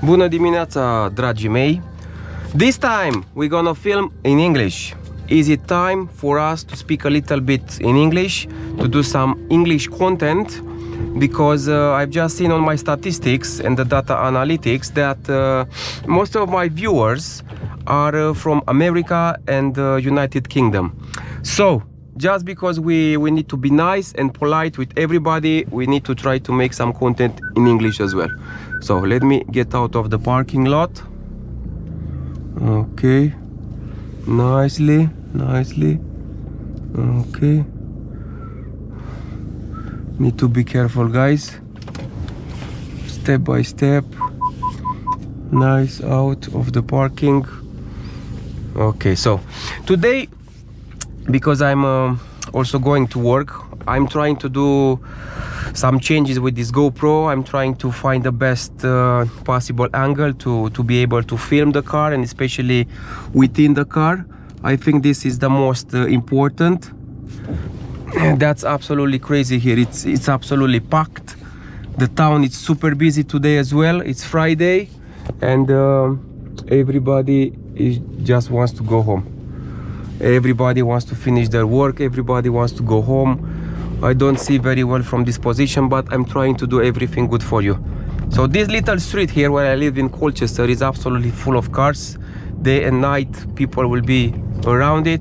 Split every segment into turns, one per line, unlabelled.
Bună dimineața, dragii mei! This time we're gonna film in English. Is it time for us to speak a little bit in English, to do some English content? Because I've just seen on my statistics and the data analytics that most of my viewers are from America and United Kingdom. So, just because we need to be nice and polite with everybody, we need to try to make some content in English as well. So let me get out of the parking lot. Okay, nicely. Okay, need to be careful, guys. Step by step. Nice, out of the parking. Okay, so today, because I'm also going to work, I'm trying to do some changes with this GoPro. I'm trying to find the best possible angle to be able to film the car, and especially within the car. I think this is the most important. That's absolutely crazy here. It's absolutely packed. The town is super busy today as well. It's Friday, and everybody just wants to go home. Everybody wants to finish their work. Everybody wants to go home. I don't see very well from this position, but I'm trying to do everything good for you. So this little street here where I live in Colchester is absolutely full of cars. Day and night people will be around it.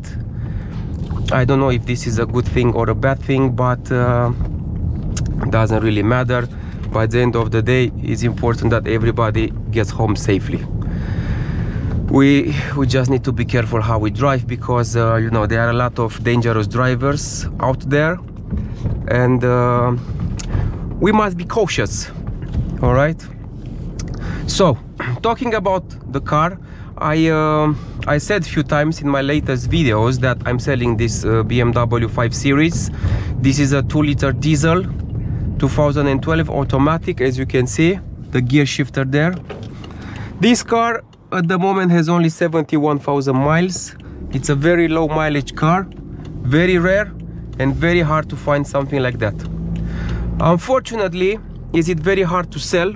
I don't know if this is a good thing or a bad thing, but doesn't really matter. By the end of the day, it's important that everybody gets home safely. We just need to be careful how we drive, because you know, there are a lot of dangerous drivers out there, and we must be cautious. All right, so talking about the car, I said a few times in my latest videos that I'm selling this BMW 5 Series. This is a 2-liter diesel 2012 automatic, as you can see, the gear shifter there. This car at the moment has only 71,000 miles. It's a very low mileage car, very rare and very hard to find something like that. Unfortunately, is it very hard to sell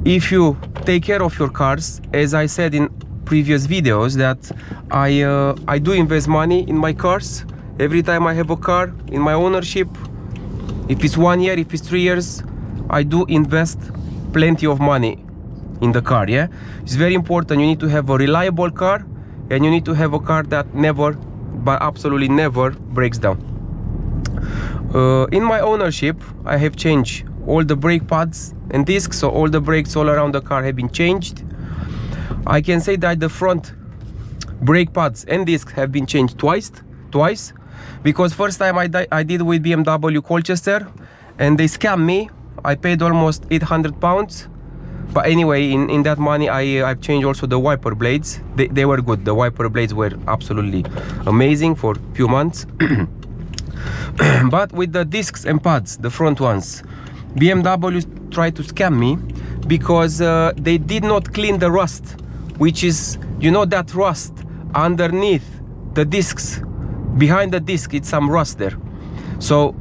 if you take care of your cars. As I said in previous videos, that I do invest money in my cars. Every time I have a car in my ownership, if it's 1 year, if it's 3 years, I do invest plenty of money in the car. Yeah, it's very important. You need to have a reliable car, and you need to have a car that never, but absolutely never, breaks down. In my ownership, I have changed all the brake pads and discs, so all the brakes all around the car have been changed. I can say that the front brake pads and discs have been changed twice, because first time I did with BMW Colchester, and they scammed me. I paid almost 800 pounds. But anyway, in that money, I've changed also the wiper blades. They were good. The wiper blades were absolutely amazing for a few months. But with the discs and pads, the front ones, BMW tried to scam me, because they did not clean the rust, which is, you know, that rust underneath the discs, behind the disc, it's some rust there. So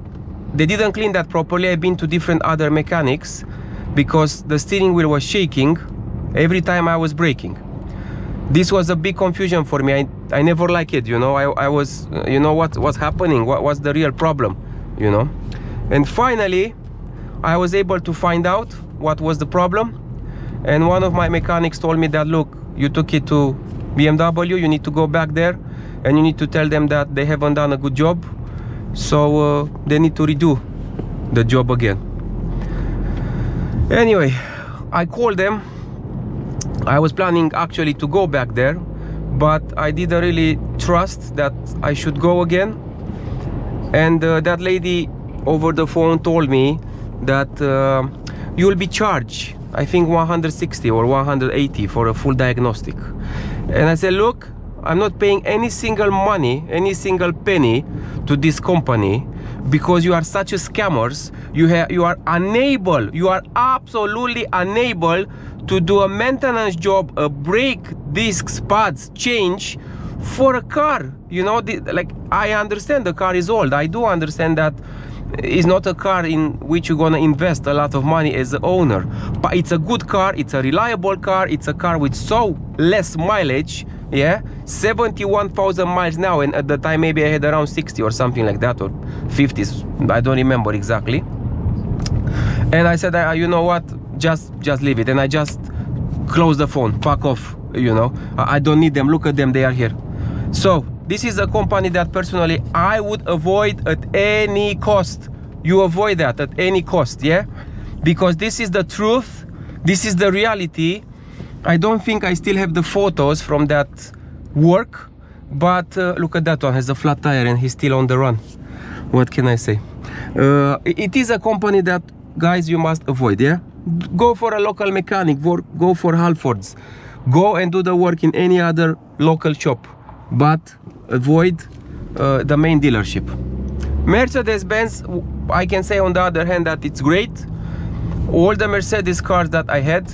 they didn't clean that properly. I've been to different other mechanics, because the steering wheel was shaking every time I was braking. This was a big confusion for me. I never like it, you know. I was, you know, what's happening, what's the real problem, you know. And finally I was able to find out what was the problem, and one of my mechanics told me that, look, you took it to BMW, you need to go back there and you need to tell them that they haven't done a good job, so they need to redo the job again. Anyway, I called them. I was planning actually to go back there, but I didn't really trust that I should go again. And that lady over the phone told me that you'll be charged, I think 160 or 180 for a full diagnostic. And I said, look, I'm not paying any single money, any single penny to this company, because you are such a scammers. You are unable, you are absolutely unable to do a maintenance job, a brake, discs, pads, change for a car. You know, like, I understand the car is old. I do understand that is not a car in which you're gonna invest a lot of money as the owner, but it's a good car, it's a reliable car, it's a car with so less mileage. Yeah, 71,000 miles now, and at the time maybe I had around 60 or something like that, or 50s, I don't remember exactly. And I said, you know what, just leave it, and I just closed the phone, fuck off, you know, I don't need them, look at them, they are here. So this is a company that personally I would avoid at any cost. You avoid that at any cost, yeah, because this is the truth, this is the reality. I don't think I still have the photos from that work, but look at that one, has a flat tire and he's still on the run. What can I say? It is a company that, guys, you must avoid, yeah? Go for a local mechanic, go for Halfords, go and do the work in any other local shop, but avoid the main dealership. Mercedes-Benz, I can say on the other hand that it's great. All the Mercedes cars that I had,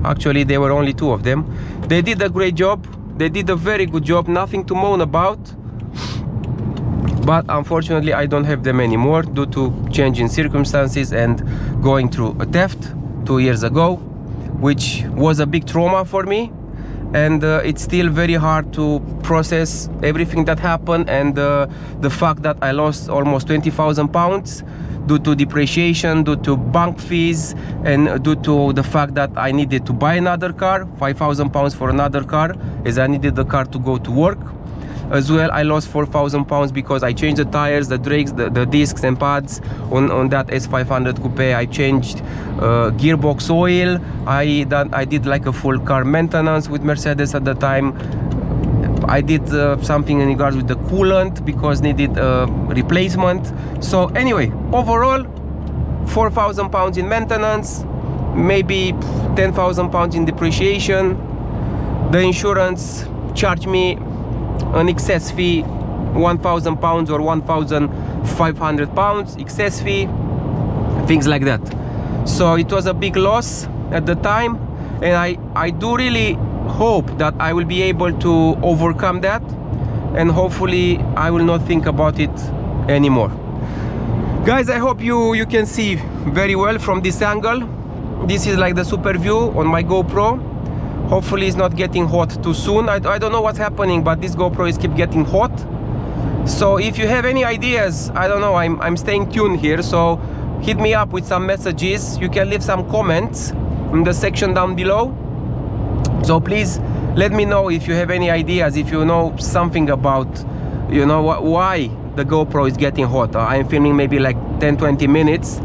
actually there were only 2 of them, they did a great job, they did a very good job, nothing to moan about. But unfortunately I don't have them anymore due to changing circumstances and going through a theft 2 years ago, which was a big trauma for me. And it's still very hard to process everything that happened, and the fact that I lost almost 20,000 pounds due to depreciation, due to bank fees, and due to the fact that I needed to buy another car, 5,000 pounds for another car, as I needed the car to go to work. As well, I lost 4,000 pounds because I changed the tires, the brakes, the discs and pads on that S500 coupe. I changed gearbox oil. I did like a full car maintenance with Mercedes at the time. I did something in regards with the coolant because needed replacement. So anyway, overall 4,000 pounds in maintenance, maybe 10,000 pounds in depreciation. The insurance charged me an excess fee, 1,000 pounds or 1,500 pounds excess fee, things like that. So it was a big loss at the time, and I do really hope that I will be able to overcome that, and hopefully I will not think about it anymore. Guys, I hope you can see very well from this angle. This is like the super view on my GoPro. Hopefully it's not getting hot too soon. I don't know what's happening, but this GoPro is keep getting hot. So if you have any ideas, I don't know, I'm staying tuned here, so hit me up with some messages. You can leave some comments in the section down below. So please let me know if you have any ideas, if you know something about, you know, why the GoPro is getting hot. I'm filming maybe like 10-20 minutes,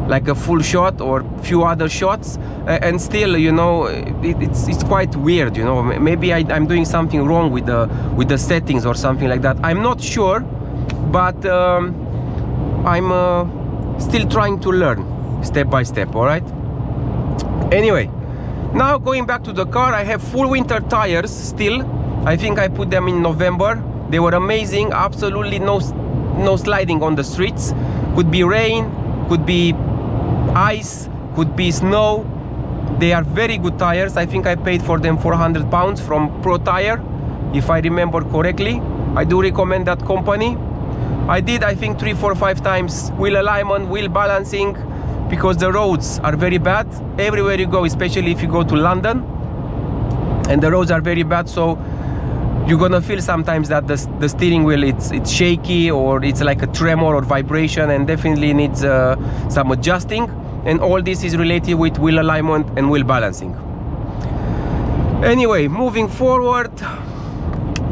like a full shot or few other shots, and still, you know, it's quite weird, you know. Maybe I'm doing something wrong with the settings or something like that. I'm not sure, but I'm still trying to learn step by step. All right, anyway, now going back to the car, I have full winter tires still. I think I put them in November. They were amazing, absolutely no sliding on the streets. Could be rain, could be ice, could be snow. They are very good tires. I think I paid for them 400 pounds from Pro Tire, if I remember correctly. I do recommend that company. I did, I think, 3, 4, 5 times wheel alignment, wheel balancing, because the roads are very bad everywhere you go, especially if you go to London, and the roads are very bad. So you're gonna feel sometimes that the steering wheel it's shaky, or it's like a tremor or vibration, and definitely needs some adjusting. And all this is related with wheel alignment and wheel balancing. Anyway, moving forward,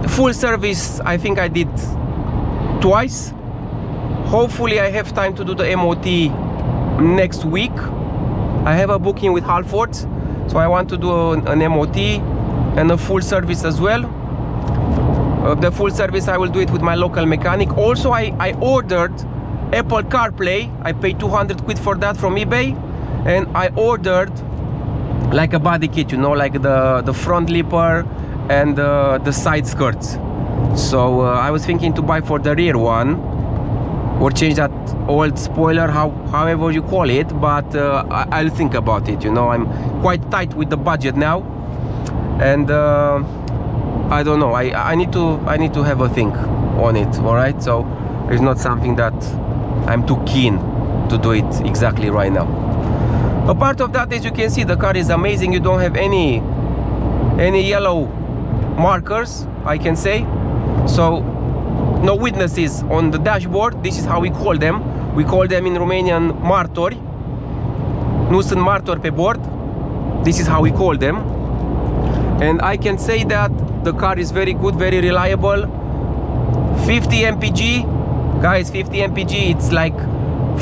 full service I think I did twice. Hopefully I have time to do the MOT next week. I have a booking with Halfords, so I want to do an MOT and a full service as well. The full service I will do it with my local mechanic. Also I ordered Apple CarPlay. I paid 200 quid for that from eBay, and I ordered like a body kit, you know, like the front lipper and the side skirts. So I was thinking to buy for the rear one, or change that old spoiler, however you call it, but I'll think about it, you know. I'm quite tight with the budget now, and I don't know, I need to have a think on it. All right, so it's not something that I'm too keen to do it exactly right now. Apart of that, as you can see, the car is amazing. You don't have any yellow markers, I can say. So no witnesses on the dashboard. This is how we call them. We call them in Romanian martori. Nu sunt martori pe bord. This is how we call them. And I can say that the car is very good, very reliable. 50 mpg, guys, 50 mpg, it's like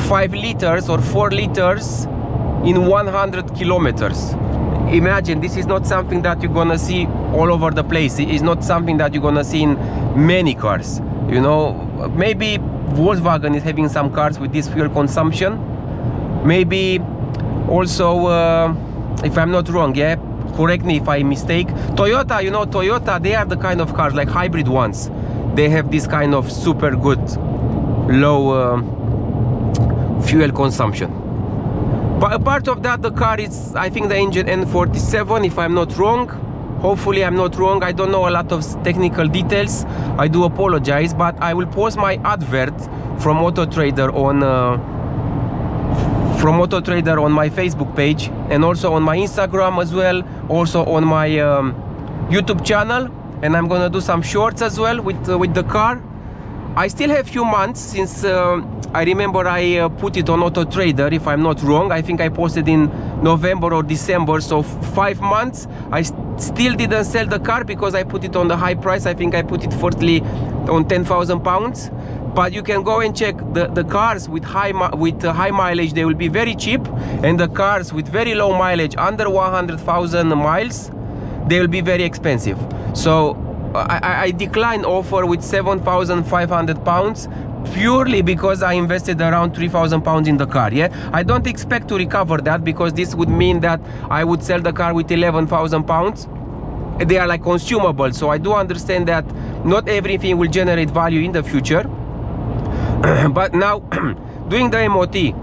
5 liters or 4 liters in 100 kilometers. Imagine, this is not something that you're gonna see all over the place. It's not something that you're gonna see in many cars. You know, maybe Volkswagen is having some cars with this fuel consumption. Maybe also, if I'm not wrong, yeah, correct me if I mistake. Toyota, you know, Toyota, they are the kind of cars like hybrid ones. They have this kind of super good low fuel consumption. But apart of that, the car is, I think, the engine N47, if I'm not wrong. Hopefully I'm not wrong. I don't know a lot of technical details. I do apologize, but I will post my advert from AutoTrader on my Facebook page, and also on my Instagram as well, also on my YouTube channel, and I'm gonna do some shorts as well with the car. I still have few months since I remember I put it on AutoTrader, if I'm not wrong. I think I posted in November or December, so 5 months. I still didn't sell the car because I put it on the high price. I think I put it firstly on 10,000 pounds. But you can go and check the cars with high mileage, they will be very cheap, and the cars with very low mileage, under 100,000 miles, they will be very expensive. So I declined offer with 7,500 pounds purely because I invested around 3,000 pounds in the car. Yeah, I don't expect to recover that, because this would mean that I would sell the car with 11,000 pounds. They are like consumables, so I do understand that not everything will generate value in the future. But now doing the MOT,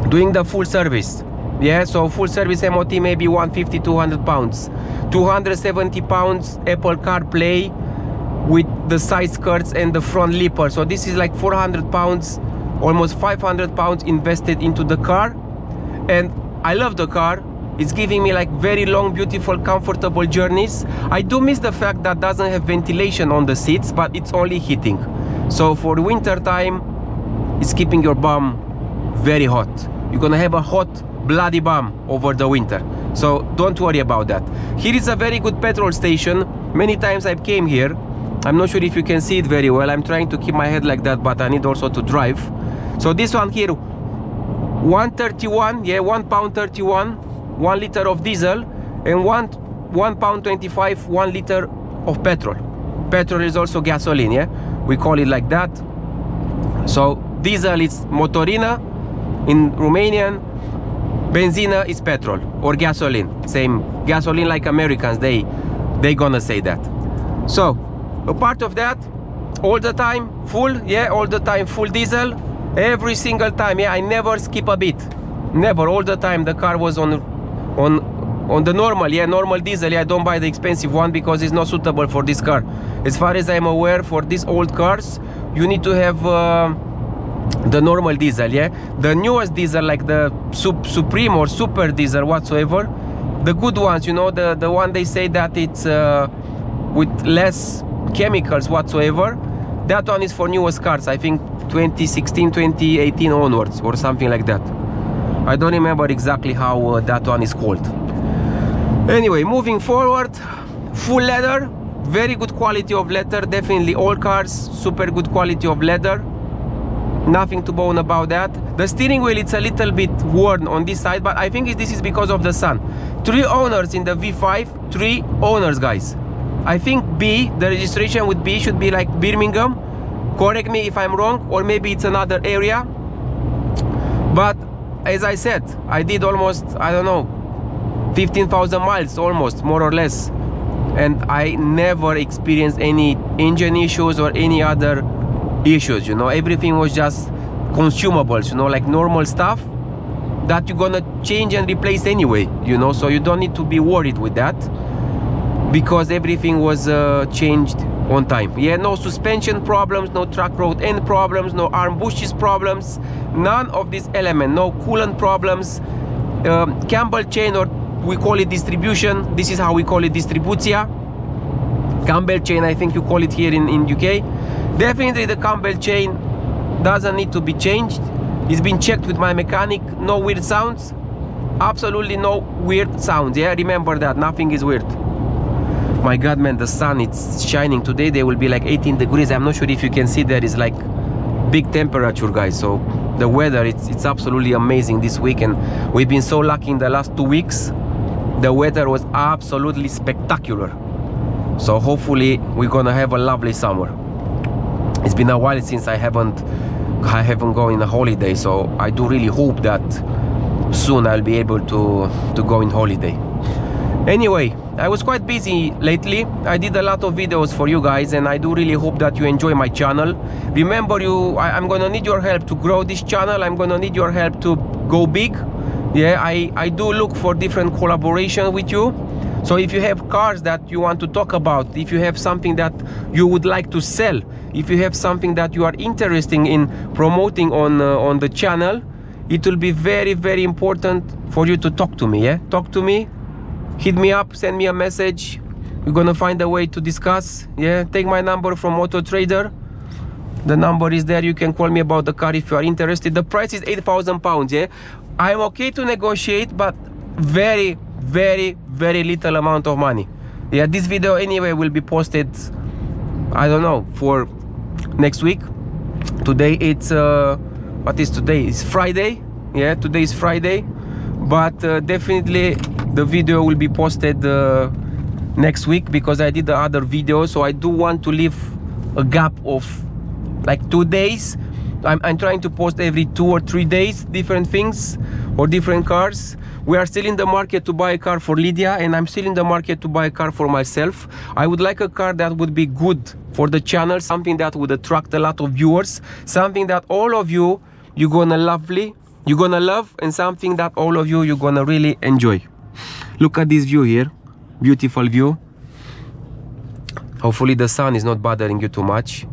doing the full service, yeah, so full service MOT maybe 150, 200 pounds, 270 pounds Apple CarPlay with the side skirts and the front lipper. So this is like 400 pounds, almost 500 pounds invested into the car. And I love the car. It's giving me like very long, beautiful, comfortable journeys. I do miss the fact that doesn't have ventilation on the seats, but it's only heating. So for winter time, it's keeping your bum very hot. You're gonna have a hot, bloody bum over the winter. So don't worry about that. Here is a very good petrol station. Many times I came here. I'm not sure if you can see it very well. I'm trying to keep my head like that, but I need also to drive. So this one here, 131, yeah, £1.31, 1 liter of diesel, and £1.25, 1 liter of petrol. Petrol is also gasoline, yeah, we call it like that. So diesel is motorina in Romanian, benzina is petrol or gasoline, same gasoline like Americans, they gonna say that. So a part of that, all the time full, yeah, all the time full diesel, every single time, yeah, I never skip a bit, never. All the time the car was on the normal, yeah, normal diesel. Yeah, I don't buy the expensive one because it's not suitable for this car. As far as I'm aware, for these old cars you need to have the normal diesel, yeah. The newest diesel, like the Supreme or Super diesel whatsoever, the good ones, you know, the one they say that it's with less chemicals whatsoever, that one is for newest cars. I think 2016, 2018 onwards or something like that. I don't remember exactly how that one is called. Anyway, moving forward, full leather, very good quality of leather. Definitely all cars, super good quality of leather. Nothing to moan about that. The steering wheel, it's a little bit worn on this side, but I think this is because of the sun. 3 owners in the V5, 3 owners, guys. I think B, the registration with B should be like Birmingham. Correct me if I'm wrong, or maybe it's another area. But as I said, I did almost, I don't know, 15,000 miles almost, more or less. And I never experienced any engine issues or any other issues, you know. Everything was just consumables, you know, like normal stuff that you're gonna change and replace anyway, you know. So you don't need to be worried with that, because everything was changed on time. Yeah, no suspension problems, no track road end problems, no arm bushes problems, none of this element, no coolant problems. Campbell chain, or we call it distribution, this is how we call it, distributia. Campbell chain, I think you call it here in UK. Definitely the Campbell chain doesn't need to be changed. It's been checked with my mechanic, no weird sounds, absolutely no weird sounds. Yeah, remember that, nothing is weird. My god, man, the sun, it's shining today. There will be like 18 degrees. I'm not sure if you can see, there is like big temperature, guys. So the weather, it's absolutely amazing this week, and we've been so lucky in the last 2 weeks. The weather was absolutely spectacular. So hopefully we're gonna have a lovely summer. It's been a while since I haven't gone on a holiday, so I do really hope that soon I'll be able to go on holiday. Anyway, I was quite busy lately. I did a lot of videos for you guys, and I do really hope that you enjoy my channel. Remember, I'm gonna need your help to grow this channel. I'm gonna need your help to go big. Yeah, I do look for different collaboration with you. So if you have cars that you want to talk about, if you have something that you would like to sell, if you have something that you are interested in promoting on the channel, it will be very, very important for you to talk to me. Yeah, talk to me. Hit me up, send me a message. We're gonna find a way to discuss. Yeah, take my number from Auto Trader. The number is there. You can call me about the car if you are interested. The price is £8,000. Yeah, I'm okay to negotiate, but very, very, very little amount of money. Yeah, this video anyway will be posted, I don't know, for next week. Today it's what is today? It's Friday. Yeah, today is Friday, but definitely the video will be posted next week, because I did the other video. So I do want to leave a gap of like 2 days. I'm trying to post every 2 or 3 days different things or different cars. We are still in the market to buy a car for Lydia, and I'm still in the market to buy a car for myself. I would like a car that would be good for the channel, something that would attract a lot of viewers, something that all of you're gonna love, and something that all of you're gonna really enjoy. Look at this view here, beautiful view. Hopefully the sun is not bothering you too much.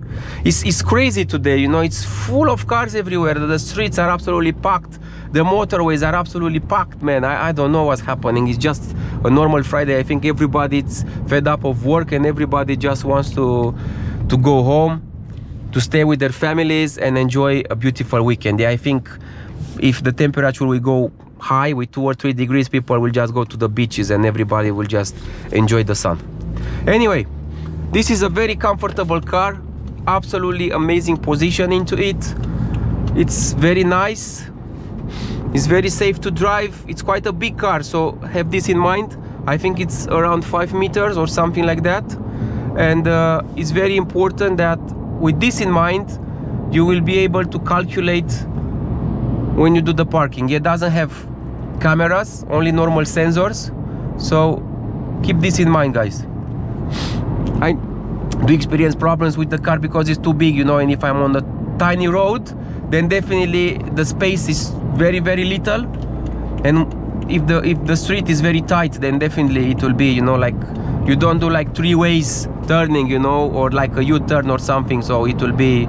It's crazy today, you know, it's full of cars everywhere. The streets are absolutely packed. The motorways are absolutely packed, man. I don't know what's happening. It's just a normal Friday. I think everybody's fed up of work, and everybody just wants to go home, to stay with their families and enjoy a beautiful weekend. Yeah, I think if the temperature will go high with 2 or 3 degrees, people will just go to the beaches and everybody will just enjoy the sun. Anyway, this is a very comfortable car, absolutely amazing positioning to it. It's very nice, it's very safe to drive. It's quite a big car, so have this in mind. I think it's around 5 meters or something like that, and it's very important that with this in mind you will be able to calculate when you do the parking. It doesn't have cameras, only normal sensors, so keep this in mind, guys. I do experience problems with the car because it's too big, you know, and if I'm on a tiny road, then definitely the space is very, very little, and if the street is very tight, then definitely it will be, you know, like you don't do like 3 ways turning, you know, or like a U-turn or something, so it will be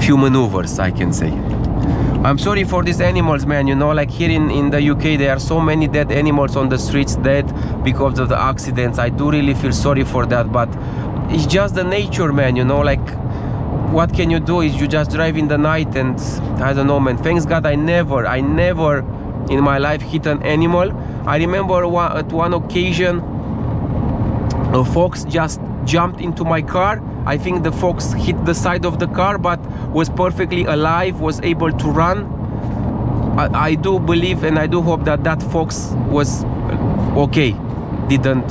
few maneuvers, I can say. I'm sorry for these animals, man, you know, like here in the UK there are so many dead animals on the streets, dead because of the accidents. I do really feel sorry for that, but it's just the nature, man, you know, like what can you do? Is you just drive in the night, and I don't know, man. Thanks God I never in my life hit an animal. I remember at one occasion a fox just jumped into my car. I think the fox hit the side of the car, but was perfectly alive, was able to run. I do believe and I do hope that that fox was okay, didn't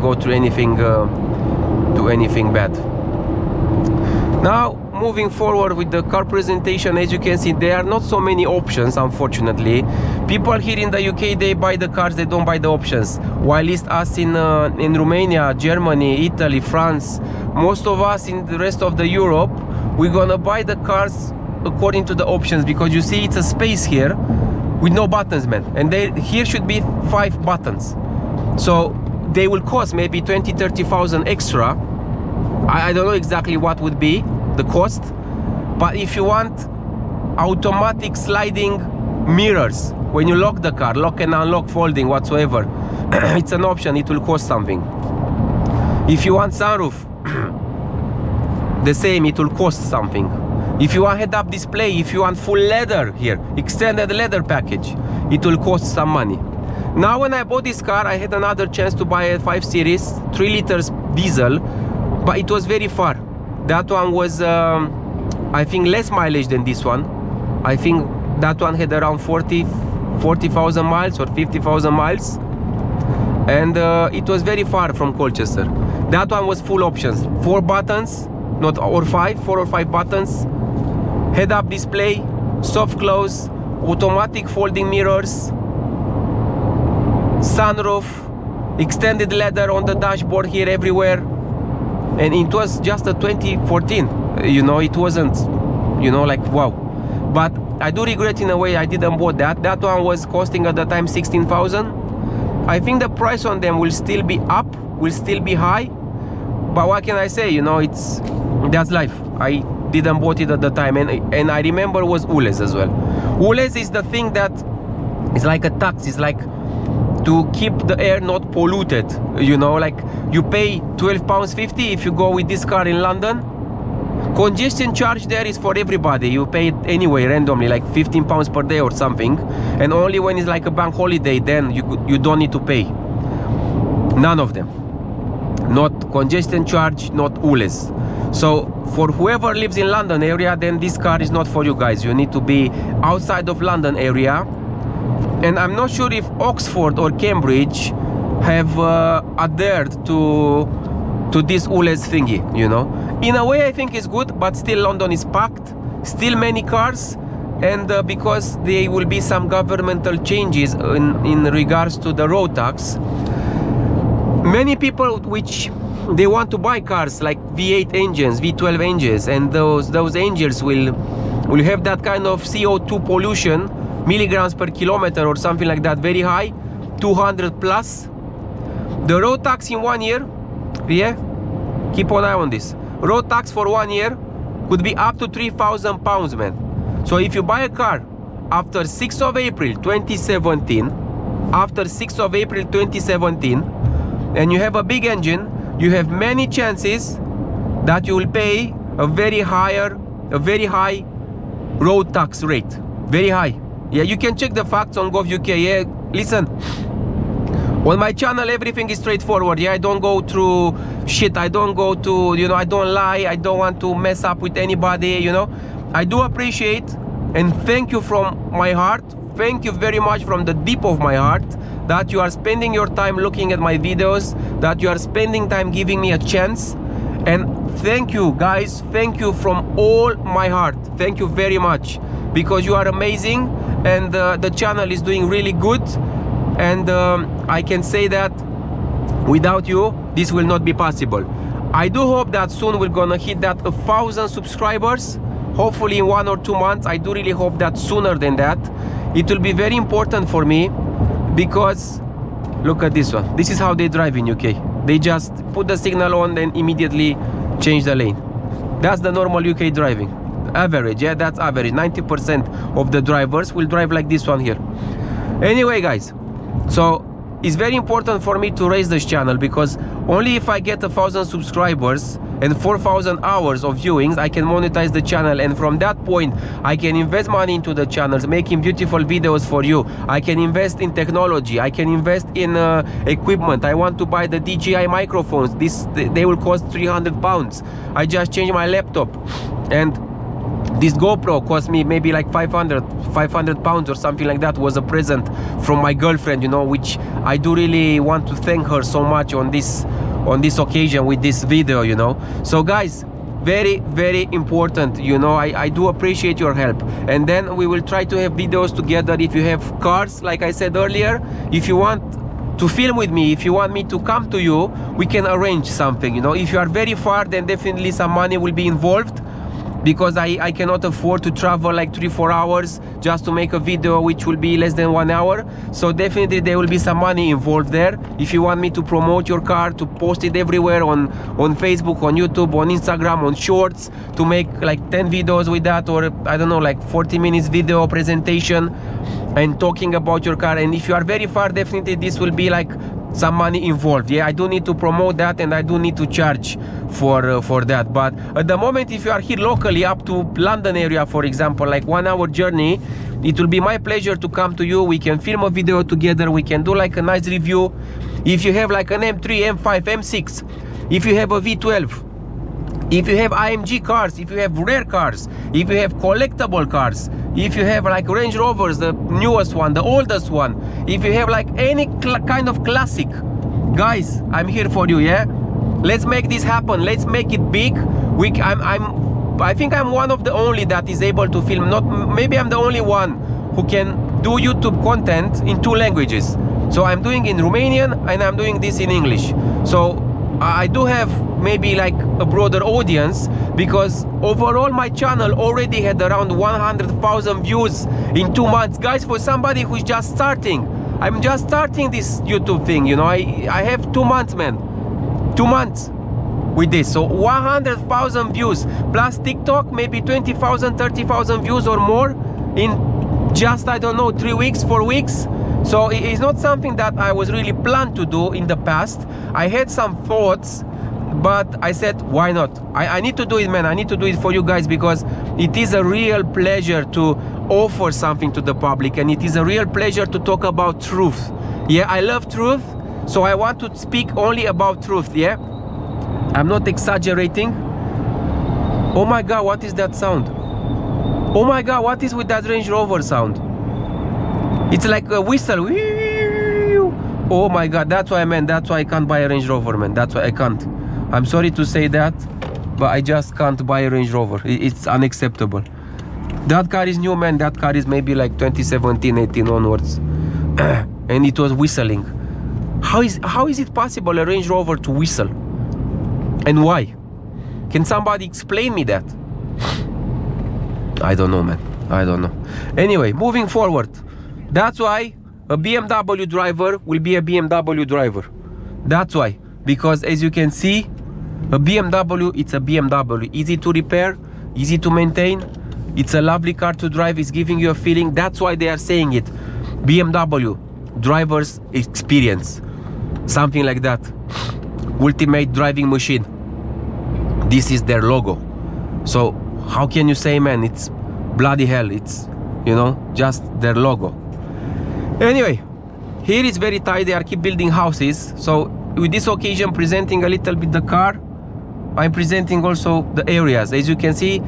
go through anything bad. Now moving forward with the car presentation, as you can see, there are not so many options, unfortunately. People here in the UK, they buy the cars, they don't buy the options, while us in Romania, Germany, Italy, France, most of us in the rest of the Europe, we're gonna buy the cars according to the options, because you see it's a space here with no buttons, man, and here should be 5 buttons. So they will cost maybe 20-30,000 extra. I don't know exactly what would be the cost, but if you want automatic sliding mirrors when you lock the car, lock and unlock, folding, whatsoever, it's an option. It will cost something. If you want sunroof, the same, it will cost something. If you want head-up display, if you want full leather here, extended leather package, it will cost some money. Now when I bought this car, I had another chance to buy a 5 Series 3 liters diesel, but it was very far. That one was I think less mileage than this one. I think that one had around 40,000 miles or 50,000 miles, and it was very far from Colchester. That one was full options, 4 buttons, not or 5, 4 or 5 buttons, head-up display, soft close, automatic folding mirrors, sunroof, extended leather on the dashboard here everywhere, and it was just a 2014. You know, it wasn't, you know, like wow. But I do regret in a way I didn't bought that. That one was costing at the time 16,000. I think the price on them will still be up, will still be high. But what can I say? You know, that's life. I didn't bought it at the time, and I remember was ULEZ as well. ULEZ is the thing that is like a tax. It's like to keep the air not polluted. You know, like you pay £12.50 if you go with this car in London. Congestion charge there is for everybody. You pay it anyway randomly, like £15 per day or something, and only when it's like a bank holiday, then you don't need to pay. None of them. Not congestion charge, not ULEZ. So for whoever lives in London area, then this car is not for you guys. You need to be outside of London area. And I'm not sure if Oxford or Cambridge have adhered to this ULEZ thingy, you know. In a way I think it's good, but still London is packed, still many cars, and because there will be some governmental changes in regards to the road tax, many people which they want to buy cars like V8 engines, V12 engines, and those engines will have that kind of CO2 pollution, milligrams per kilometer or something like that, very high, 200 plus. The road tax in 1 year, yeah, keep an eye on this. Road tax for 1 year could be up to £3,000, man. So if you buy a car after 6th of April 2017, after 6th of April 2017, and you have a big engine, you have many chances that you will pay a very high road tax rate. Very high. Yeah, you can check the facts on Gov.uk. Yeah, listen. On my channel, everything is straightforward. Yeah, I don't go through shit. I don't go to, you know, I don't lie. I don't want to mess up with anybody, you know. I do appreciate and thank you from my heart. Thank you very much from the deep of my heart that you are spending your time looking at my videos, that you are spending time giving me a chance. And thank you, guys. Thank you from all my heart. Thank you very much, because you are amazing, and the channel is doing really good. And I can say that without you, this will not be possible. I do hope that soon we're gonna hit that 1,000 subscribers. Hopefully in 1 or 2 months. I do really hope that sooner than that. It will be very important for me, because look at this one. This is how they drive in UK. They just put the signal on and immediately change the lane. That's the normal UK driving. Average, yeah, that's average. 90% of the drivers will drive like this one here. Anyway, guys, so it's very important for me to raise this channel, because only if I get 1,000 subscribers and 4,000 hours of viewings, I can monetize the channel, and from that point I can invest money into the channels, making beautiful videos for you. I can invest in technology, I can invest in equipment. I want to buy the DJI microphones. They will cost £300. I just changed my laptop, and this GoPro cost me maybe like 500 pounds or something like that. Was a present from my girlfriend, you know, which I do really want to thank her so much on this occasion with this video, you know. So guys, very important, you know. I do appreciate your help, and then we will try to have videos together. If you have cars, like I said earlier, if you want to film with me, if you want me to come to you, we can arrange something, you know. If you are very far, then definitely some money will be involved. because I cannot afford to travel like 3-4 hours just to make a video which will be less than 1 hour. So definitely there will be some money involved there. If you want me to promote your car, to post it everywhere on Facebook, on YouTube, on Instagram, on Shorts, to make like 10 videos with that, or I don't know, like 40 minutes video presentation and talking about your car, and if you are very far, definitely this will be like some money involved. Yeah, I do need to promote that, and I do need to charge for that. But at the moment, if you are here locally up to London area, for example, like 1 hour journey, it will be my pleasure to come to you. We can film a video together, we can do like a nice review. If you have like an M3, M5, M6, if you have a V12, if you have IMG cars, if you have rare cars, if you have collectible cars, if you have like Range Rovers, the newest one, the oldest one, if you have like any kind of classic, guys, I'm here for you. Yeah, let's make this happen. Let's make it big. I think I'm one of the only that is able to film. Not maybe I'm the only one who can do YouTube content in 2 languages. So I'm doing in Romanian and I'm doing this in English. So I do have maybe like a broader audience, because overall my channel already had around 100,000 views in 2 months. Guys, for somebody who's just starting, I'm just starting this YouTube thing, you know, I have 2 months, man. 2 months with this. So 100,000 views plus TikTok, maybe 20,000, 30,000 views or more in just, I don't know, 3 weeks, 4 weeks. So it's not something that I was really planned to do in the past. I had some thoughts, but I said, why not? I need to do it, man. I need to do it for you guys, because it is a real pleasure to offer something to the public, and it is a real pleasure to talk about truth. Yeah, I love truth, so I want to speak only about truth. Yeah, I'm not exaggerating. Oh my God, what is that sound? Oh my God, what is with that Range Rover sound? It's like a whistle. Oh my God, that's why, man, that's why I can't buy a Range Rover, man. That's why I can't. I'm sorry to say that, but I just can't buy a Range Rover. It's unacceptable. That car is new, man. That car is maybe like 2017, 18 onwards. And it was whistling. How is it possible, a Range Rover to whistle? And why? Can somebody explain me that? I don't know, man. I don't know. Anyway, moving forward. That's why a BMW driver will be a BMW driver. That's why. Because as you can see, a BMW, it's a BMW. Easy to repair, easy to maintain. It's a lovely car to drive. It's giving you a feeling. That's why they are saying it. BMW, driver's experience. Something like that. Ultimate driving machine. This is their logo. So how can you say, man, it's bloody hell. It's, you know, just their logo. Anyway, here it's very tight. They are keep building houses. So with this occasion, presenting a little bit the car, I'm presenting also the areas. As you can see,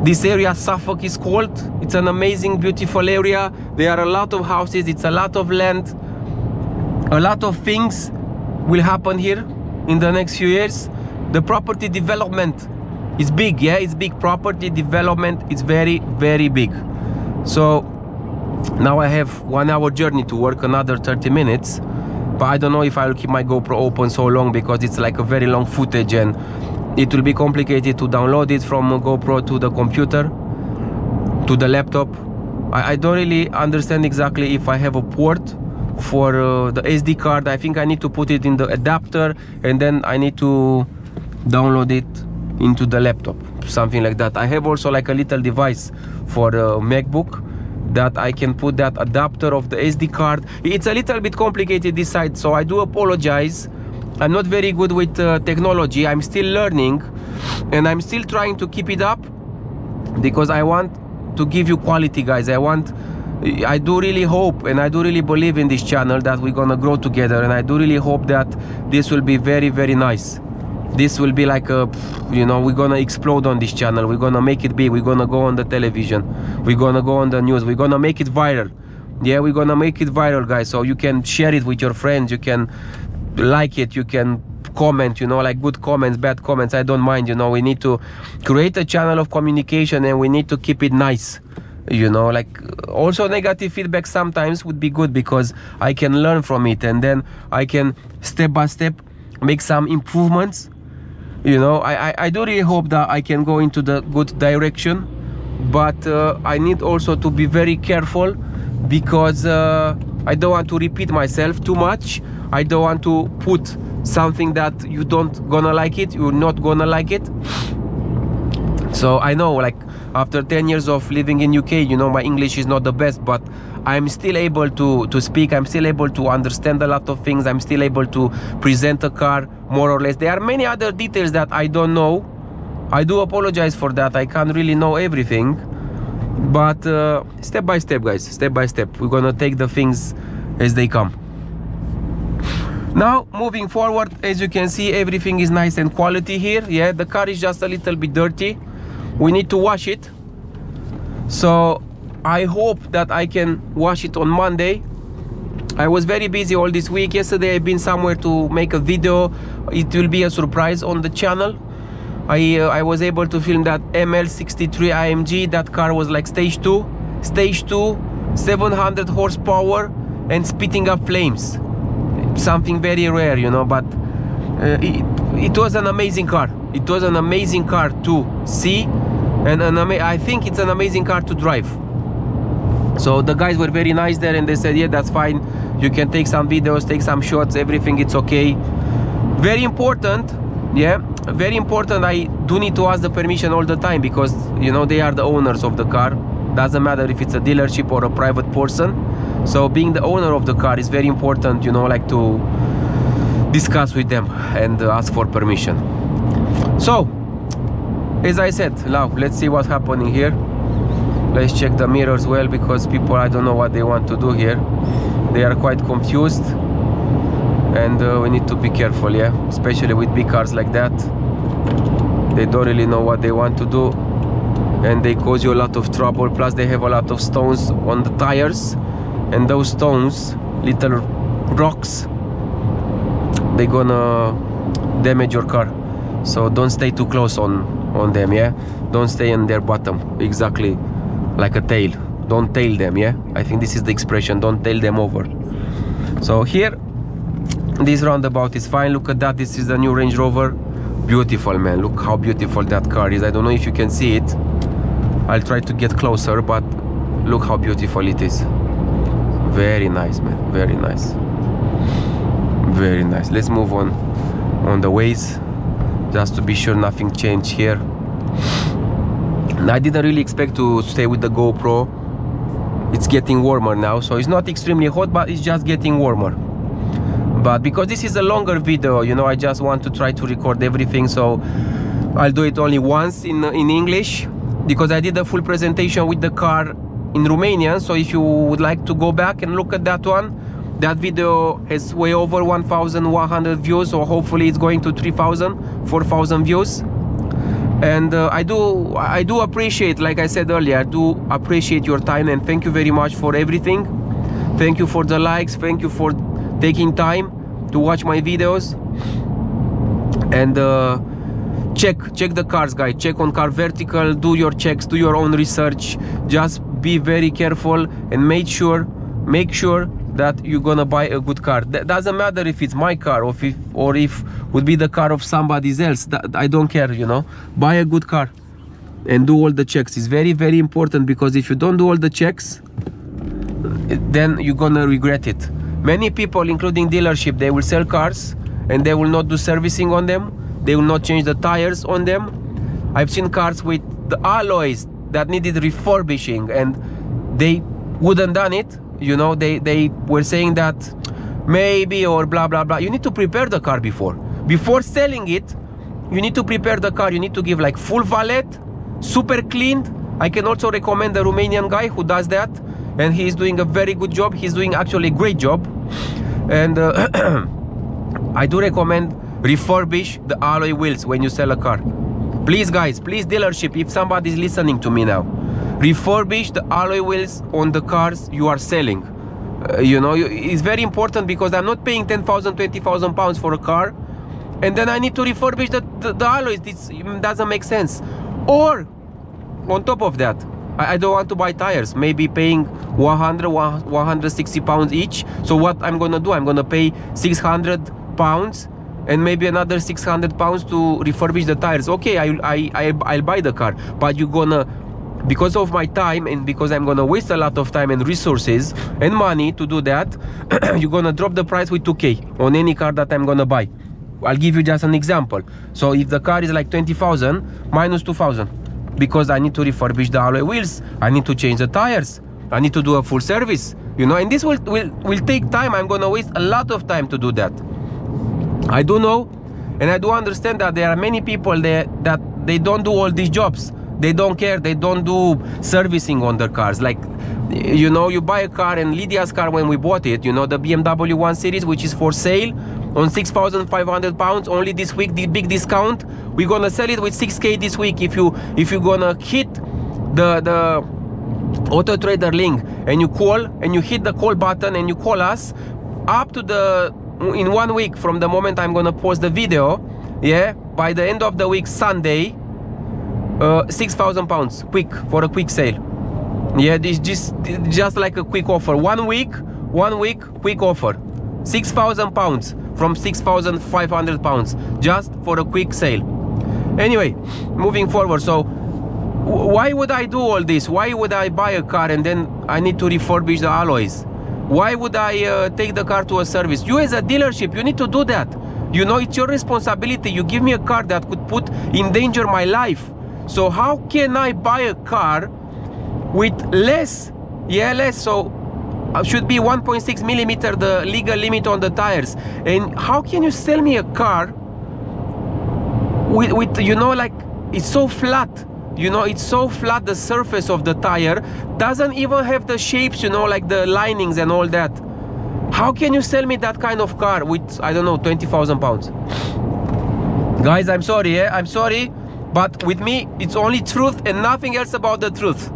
this area, Suffolk, is called. It's an amazing, beautiful area. There are a lot of houses. It's a lot of land. A lot of things will happen here in the next few years. The property development is big. Yeah, it's big. Property development is very, very big. So now I have 1 hour journey to work, another 30 minutes. But I don't know if I will keep my GoPro open so long, because it's like a very long footage and it will be complicated to download it from a GoPro to the computer, to the laptop. I don't really understand exactly if I have a port for the SD card. I think I need to put it in the adapter and then I need to download it into the laptop, something like that. I have also like a little device for a MacBook that I can put that adapter of the SD card. It's a little bit complicated this side, so I do apologize. I'm not very good with technology. I'm still learning and I'm still trying to keep it up, because I want to give you quality, guys. I do really hope and I do really believe in this channel that we're gonna grow together, and I do really hope that this will be very, very nice. This will be like a, you know, we're gonna explode on this channel. We're gonna make it big. We're gonna go on the television. We're gonna go on the news. We're gonna make it viral. Yeah, we're gonna make it viral, guys. So you can share it with your friends. You can like it. You can comment, you know, like good comments, bad comments. I don't mind, you know. We need to create a channel of communication and we need to keep it nice. You know, like also negative feedback sometimes would be good, because I can learn from it and then I can step by step make some improvements. you know, I do really hope that I can go into the good direction, but I need also to be very careful, because I don't want to repeat myself too much. I don't want to put something that you don't gonna like it, you're not gonna like it. So I know, like, after 10 years of living in UK, you know, my English is not the best, but I'm still able to speak. I'm still able to understand a lot of things. I'm still able to present a car, more or less. There are many other details that I don't know. I do apologize for that. I can't really know everything, but step by step, guys, step by step, we're gonna take the things as they come. Now, moving forward, as you can see, everything is nice and quality here. Yeah, the car is just a little bit dirty. We need to wash it. So I hope that I can wash it on Monday. I was very busy all this week. Yesterday I've been somewhere to make a video. It will be a surprise on the channel. I was able to film that ML63 AMG. That car was like stage 2, 700 horsepower and spitting up flames. Something very rare, you know, but it was an amazing car. It was an amazing car to see, and I think it's an amazing car to drive. So the guys were very nice there, and they said, yeah, that's fine, you can take some videos, take some shots, everything, it's okay. Very important, yeah, very important. I do need to ask the permission all the time, because, you know, they are the owners of the car. Doesn't matter if it's a dealership or a private person. So being the owner of the car is very important, you know, like to discuss with them and ask for permission. So, as I said, now let's see what's happening here. Let's check the mirrors well, because people, I don't know what they want to do here. They are quite confused, and we need to be careful, yeah, especially with big cars like that. They don't really know what they want to do, and they cause you a lot of trouble. Plus they have a lot of stones on the tires, and those stones, little rocks, they're gonna damage your car. So don't stay too close on them, yeah. Don't stay on their bottom, exactly like a tail. Don't tail them, yeah. I think this is the expression, don't tail them over. So here, this roundabout is fine. Look at that, this is the new Range Rover. Beautiful, man, look how beautiful that car is. I don't know if you can see it. I'll try to get closer, but look how beautiful it is. Very nice, man, very nice. Very nice. Let's move on the ways, just to be sure nothing changed here. I didn't really expect to stay with the GoPro. It's getting warmer now, so it's not extremely hot, but it's just getting warmer. But because this is a longer video, you know, I just want to try to record everything, so I'll do it only once in English, because I did a full presentation with the car in Romanian. So if you would like to go back and look at that one, that video has way over 1,100 views, so hopefully it's going to 3,000, 4,000 views. And I do appreciate, like I said earlier, I do appreciate your time, and thank you very much for everything. Thank you for the likes, thank you for taking time to watch my videos. And check the cars, guys. Check on Car Vertical, do your checks, do your own research. Just be very careful and make sure that you're gonna buy a good car. That doesn't matter if it's my car or if would be the car of somebody else. I don't care, you know. Buy a good car and do all the checks. It's very, very important, because if you don't do all the checks, then you're gonna regret it. Many people, including dealership, they will sell cars and they will not do servicing on them. They will not change the tires on them. I've seen cars with the alloys that needed refurbishing, and they wouldn't done it. You know, they were saying that maybe, or blah blah blah. You need to prepare the car before selling it. You need to prepare the car. You need to give like full valet, super cleaned. I can also recommend the Romanian guy who does that, and he is doing a very good job. He's doing actually a great job. And I do recommend refurbish the alloy wheels when you sell a car. Please, guys, please, dealership, if somebody is listening to me now, refurbish the alloy wheels on the cars you are selling. You know, it's very important, because I'm not paying 10,000, 20,000 pounds for a car, and then I need to refurbish the alloys. This doesn't make sense. Or on top of that, I don't want to buy tires, maybe paying 160 pounds each. So what I'm gonna do, I'm gonna pay 600 pounds and maybe another 600 pounds to refurbish the tires. Okay, I'll buy the car, but you're gonna, because of my time and because I'm gonna waste a lot of time and resources and money to do that, you're gonna drop the price with 2k on any car that I'm gonna buy. I'll give you just an example. So if the car is like 20,000 minus 2,000, because I need to refurbish the alloy wheels, I need to change the tires, I need to do a full service, you know, and this will take time. I'm gonna waste a lot of time to do that. I do know, and I do understand that there are many people there that they don't do all these jobs. They don't care, they don't do servicing on their cars. Like, you know, you buy a car, and Lydia's car, when we bought it, you know, the BMW 1 Series, which is for sale on 6,500 pounds only this week, the big discount, we're gonna sell it with 6k this week. If you're gonna hit the Auto Trader link and you call and you hit the call button and you call us up to in 1 week from the moment I'm gonna post the video, yeah, by the end of the week, Sunday, 6,000 pounds quick, for a quick sale. Yeah, this just like a quick offer. 1 week quick offer, 6,000 pounds from 6,500 pounds, just for a quick sale. Anyway, moving forward, so why would I do all this? Why would I buy a car and then I need to refurbish the alloys? Why would I take the car to a service? You as a dealership, you need to do that. You know, it's your responsibility. You give me a car that could put in danger my life. So how can I buy a car with less? Yeah, less. So should be 1.6 millimeter, the legal limit on the tires. And how can you sell me a car with you know, like, it's so flat. You know, it's so flat, the surface of the tire doesn't even have the shapes, you know, like the linings and all that. How can you sell me that kind of car with, I don't know, 20,000 pounds? Guys, I'm sorry, I'm sorry, but with me, it's only truth and nothing else about the truth.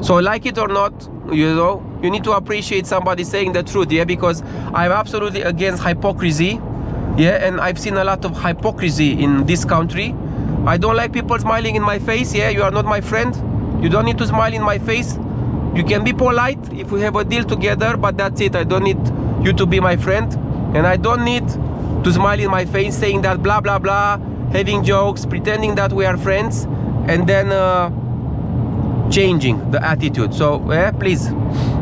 So like it or not, you know, you need to appreciate somebody saying the truth, yeah, because I'm absolutely against hypocrisy, yeah, and I've seen a lot of hypocrisy in this country. I don't like people smiling in my face. Yeah, you are not my friend. You don't need to smile in my face. You can be polite if we have a deal together, but that's it. I don't need you to be my friend, and I don't need to smile in my face saying that blah blah blah, having jokes, pretending that we are friends, and then changing the attitude. So please,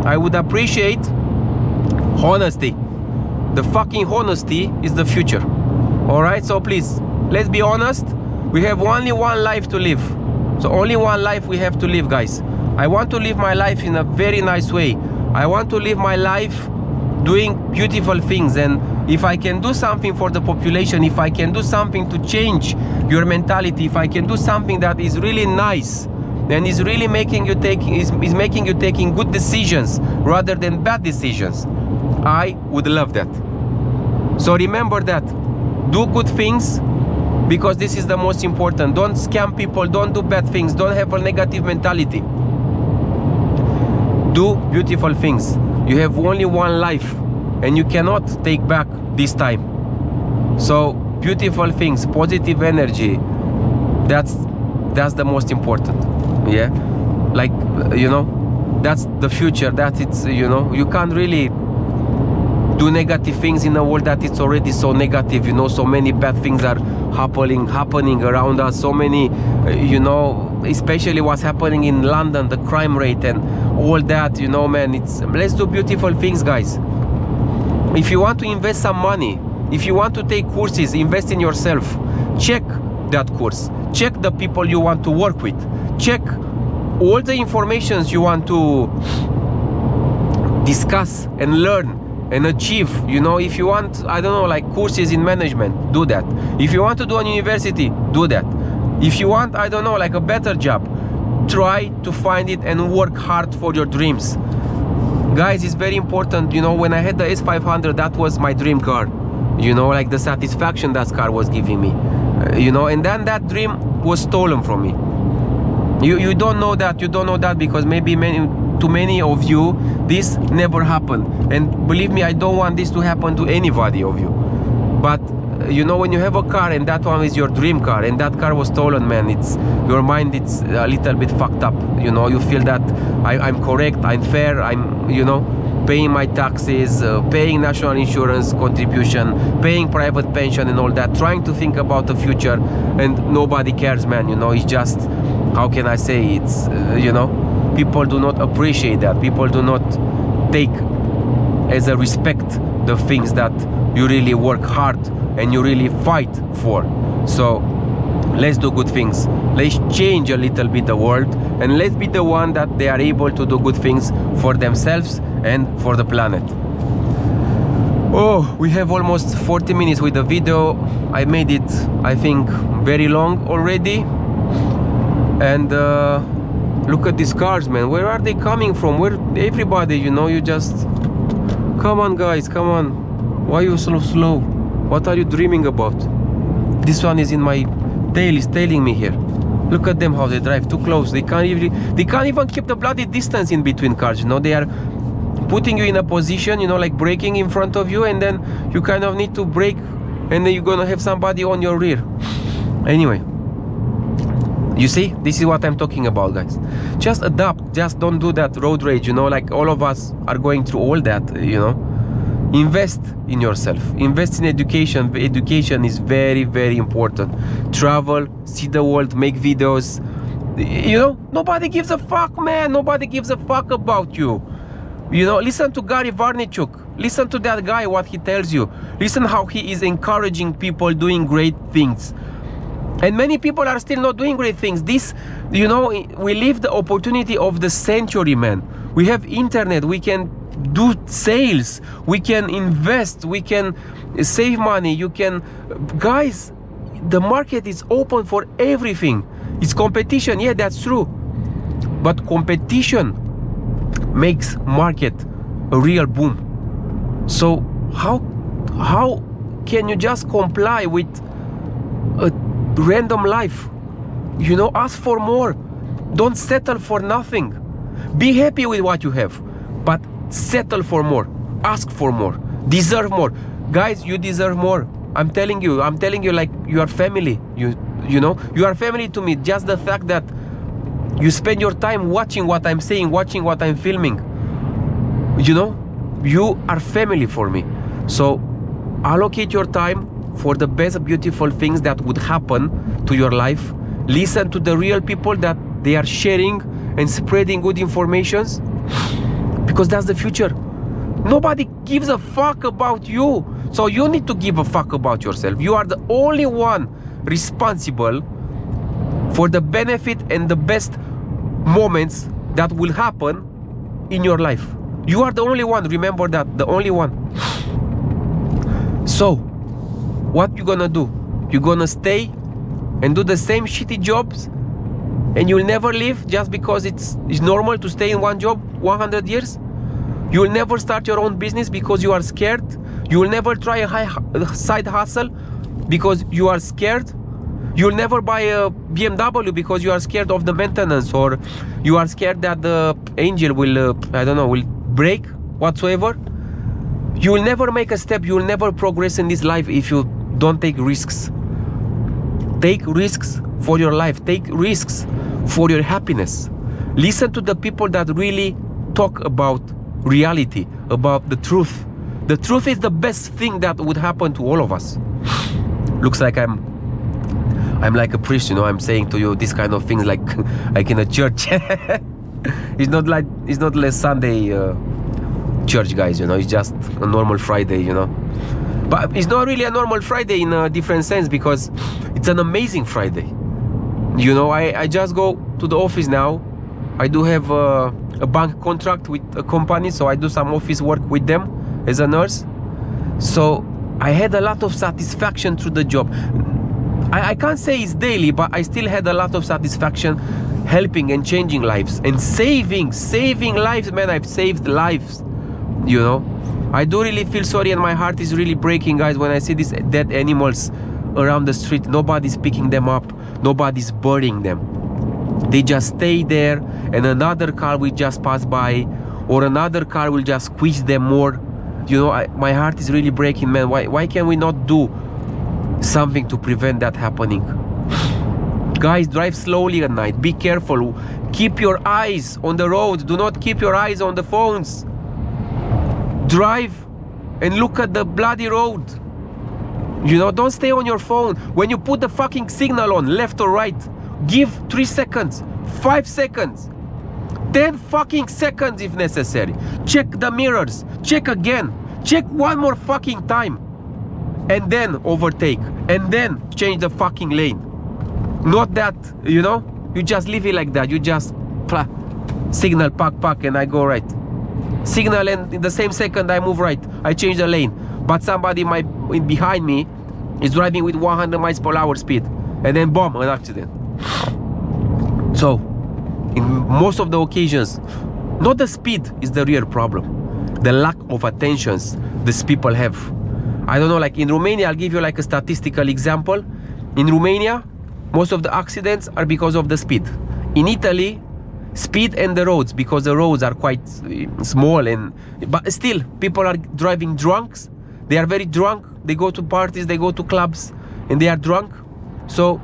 I would appreciate honesty. The fucking honesty is the future. All right, so please, let's be honest. We have only one life to live. So only one life we have to live, guys. I want to live my life in a very nice way. I want to live my life doing beautiful things. And if I can do something for the population, if I can do something to change your mentality, if I can do something that is really nice and is really making you taking good decisions rather than bad decisions, I would love that. So remember that. Do good things, because this is the most important. Don't scam people, don't do bad things, don't have a negative mentality. Do beautiful things. You have only one life and you cannot take back this time. So beautiful things, positive energy, that's the most important. Yeah, like, you know, that's the future. That it's, you know, you can't really do negative things in a world that it's already so negative. You know, so many bad things are happening around us. So many, you know, especially what's happening in London, the crime rate and all that. You know, man, let's do beautiful things, guys. If you want to invest some money, if you want to take courses, invest in yourself. Check that course. Check the people you want to work with. Check all the informations you want to discuss and learn and achieve. You know, if you want, I don't know, like courses in management, do that. If you want to do an university, do that. If you want, I don't know, like a better job, try to find it and work hard for your dreams. Guys, it's very important. You know, when I had the S500, that was my dream car. You know, like the satisfaction that car was giving me. You know, and then that dream was stolen from me. You don't know that. You don't know that because maybe to many of you this never happened, and believe me, I don't want this to happen to anybody of you. But you know, when you have a car and that one is your dream car and that car was stolen, man, it's your mind, it's a little bit fucked up. You know, you feel that I'm correct, I'm fair, I'm, you know, paying my taxes, paying national insurance contribution, paying private pension and all that, trying to think about the future, and nobody cares, man. You know, it's just, how can I say, it's you know, people do not appreciate that. People do not take as a respect the things that you really work hard and you really fight for. So let's do good things. Let's change a little bit the world, and let's be the one that they are able to do good things for themselves and for the planet. Oh, we have almost 40 minutes with the video. I made it, I think, very long already. And look at these cars, man. Where are they coming from? Where everybody, you know, you just, come on guys, come on. Why are you so slow? What are you dreaming about? This one is in my tail, is tailing me here. Look at them, how they drive too close. They can't even keep the bloody distance in between cars, you know. They are putting you in a position, you know, like braking in front of you, and then you kind of need to brake, and then you're gonna have somebody on your rear. Anyway, you see, this is what I'm talking about, guys. Just adapt, just don't do that road rage, you know, like all of us are going through all that, you know. Invest in yourself, invest in education. Education is very, very important. Travel, see the world, make videos, you know. Nobody gives a fuck, man. Nobody gives a fuck about you. You know, listen to Gary Vaynerchuk. Listen to that guy, what he tells you. Listen how he is encouraging people doing great things. And many people are still not doing great things. This, you know, we live the opportunity of the century, man. We have internet, we can do sales, we can invest, we can save money, you can, guys, the market is open for everything. It's competition, yeah, that's true. But competition makes market a real boom. So how can you just comply with a random life? You know, ask for more. Don't settle for nothing. Be happy with what you have, but settle for more. Ask for more. Deserve more. Guys, you deserve more. I'm telling you like you are family. You know, you are family to me. Just the fact that you spend your time watching what I'm saying, watching what I'm filming. You know, you are family for me. So allocate your time for the best beautiful things that would happen to your life. Listen to the real people that they are sharing and spreading good informations, because that's the future. Nobody gives a fuck about you, so you need to give a fuck about yourself. You are the only one responsible for the benefit and the best moments that will happen in your life. You are the only one, remember that, the only one. So what you gonna do? You're gonna stay and do the same shitty jobs, and you'll never leave just because it's normal to stay in one job 100 years? You will never start your own business because you are scared? You will never try a side hustle because you are scared? You will never buy a BMW because you are scared of the maintenance, or you are scared that the angel will, I don't know, will break whatsoever? You will never make a step, you will never progress in this life if you don't take risks. Take risks for your life, take risks for your happiness. Listen to the people that really talk about reality, about the truth. The truth is the best thing that would happen to all of us. Looks like I'm like a priest, you know. I'm saying to you this kind of things like in a church. It's not like Sunday church, guys, you know. It's just a normal Friday, you know. But it's not really a normal Friday in a different sense, because it's an amazing Friday. You know, I just go to the office now. I do have a bank contract with a company, so I do some office work with them as a nurse. So I had a lot of satisfaction through the job. I can't say it's daily, but I still had a lot of satisfaction helping and changing lives and saving lives, man. I've saved lives, you know. I do really feel sorry, and my heart is really breaking, guys, when I see these dead animals around the street. Nobody's picking them up, nobody's burying them. They just stay there, and another car will just pass by, or another car will just squeeze them more. You know, my heart is really breaking, man. Why can we not do something to prevent that happening? Guys, drive slowly at night. Be careful. Keep your eyes on the road. Do not keep your eyes on the phones. Drive and look at the bloody road. You know, don't stay on your phone. When you put the fucking signal on, left or right, give 3 seconds, 5 seconds, 10 fucking seconds if necessary. Check the mirrors, check again, check one more fucking time, and then overtake, and then change the fucking lane. Not that, you know, you just leave it like that. You just signal, pack, and I go right. Signal, and in the same second I move right. I change the lane. But somebody behind me is driving with 100 miles per hour speed, and then boom, an accident. So, in most of the occasions, not the speed is the real problem. The lack of attentions these people have. I don't know, like in Romania, I'll give you like a statistical example. In Romania, most of the accidents are because of the speed. In Italy, speed and the roads, because the roads are quite small, but still people are driving drunks. They are very drunk. They go to parties, they go to clubs, and they are drunk. So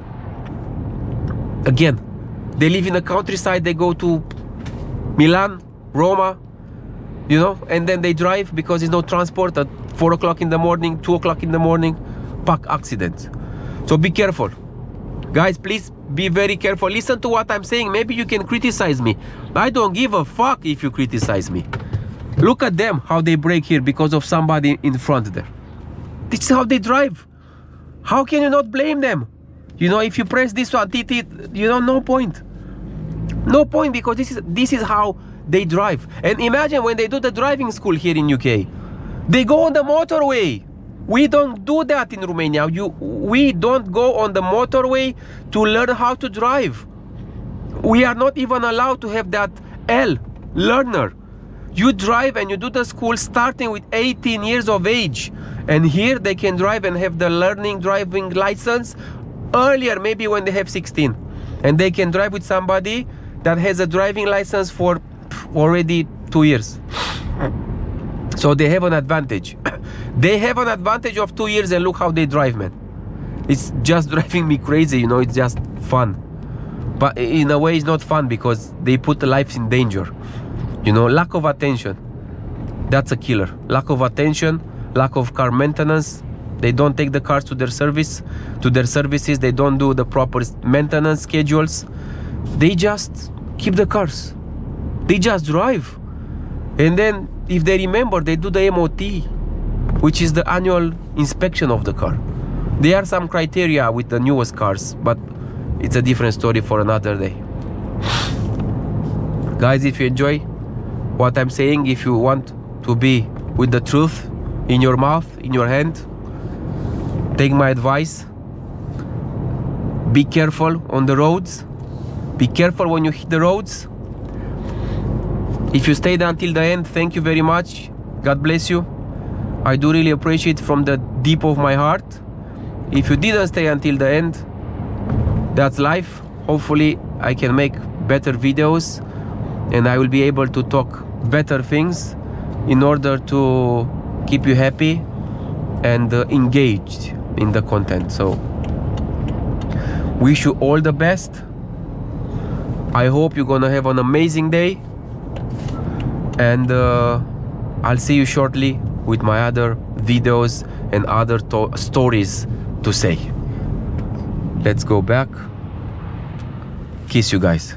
again, they live in the countryside. They go to Milan, Roma, you know, and then they drive because there's no transport at 4 o'clock in the morning, 2 o'clock in the morning, accidents. So be careful. Guys, please be very careful. Listen to what I'm saying. Maybe you can criticize me. I don't give a fuck if you criticize me. Look at them, how they brake here because of somebody in front there. This is how they drive. How can you not blame them? You know, if you press this one, you know, no point. No point, because this is how they drive. And imagine when they do the driving school here in UK. They go on the motorway. We don't do that in Romania. We don't go on the motorway to learn how to drive. We are not even allowed to have that learner. You drive and you do the school starting with 18 years of age. And here they can drive and have the driving license earlier, maybe when they have 16. And they can drive with somebody that has a driving license for already 2 years. So they have an advantage. They have an advantage of 2 years, and look how they drive, man. It's just driving me crazy, you know, it's just fun. But in a way it's not fun because they put the lives in danger. You know, lack of attention, that's a killer. Lack of attention, lack of car maintenance. They don't take the cars to their services. They don't do the proper maintenance schedules. They just keep the cars. They just drive. And then if they remember, they do the MOT, which is the annual inspection of the car. There are some criteria with the newest cars, but it's a different story for another day. Guys, if you enjoy what I'm saying, if you want to be with the truth in your mouth, in your hand, take my advice. Be careful on the roads. Be careful when you hit the roads. If you stayed until the end, thank you very much. God bless you. I do really appreciate from the deep of my heart. If you didn't stay until the end, that's life. Hopefully I can make better videos and I will be able to talk better things in order to keep you happy and engaged in the content. So wish you all the best. I hope you're gonna have an amazing day, and I'll see you shortly with my other videos and other stories to say. Let's go back. Kiss you guys.